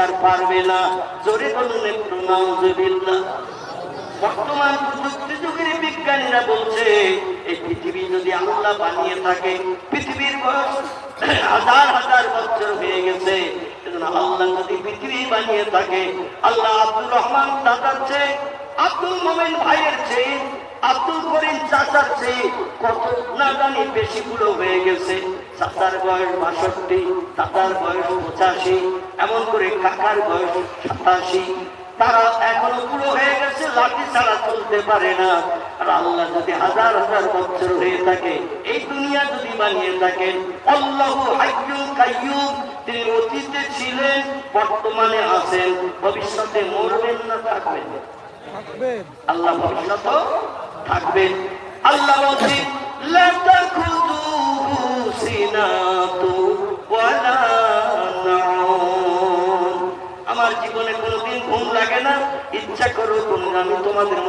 আর পারবে না। জোরে বলুন একটু নাউজুবিল্লাহ। বর্তমান প্রযুক্তি যুগের বিজ্ঞানীরা বলছে এই পৃথিবী যদি আল্লাহ বানিয়ে থাকে, পৃথিবীর বয়স হাজার হাজার বছর হয়ে গেছে, আল্লাহ যদি পৃথিবী বানিয়ে থাকে, আল্লাহ আব্দুর রহমান দাদার চেয়ে, আব্দুল মোমেন ভাইয়ের চেয়ে, আব্দুল করিম চাচার চেয়ে কত না জানি বেশি বুড়ো হয়ে গেছে। চাচার বয়স ৬২, দাদার বয়স ৮৫, এমন করে কাকার বয়স ৮৭। তারা এখনো বুড়ো হয়ে গেছে, লাঠি ছাড়া চলতে পারে না। আর আল্লাহ যদি হাজার হাজার বছর হয়ে থাকে, এই দুনিয়া যদি বানিয়ে থাকেন, আল্লাহু হাইয়্যুন কাইয়্যুম, তিনি অতীতে ছিলেন, বর্তমানে আছেন, ভবিষ্যতে মরবেন না থাকবেন? আল্লাহ ভবিষ্যতে থাকবেন। আল্লাহ বলছেন লা তাখুযুহু সিনাতু ওয়ালা নাউম। আমার জীবনে কোনোদিন ঘুম লাগে না, ইচ্ছা করো কোন আমি তোমাদের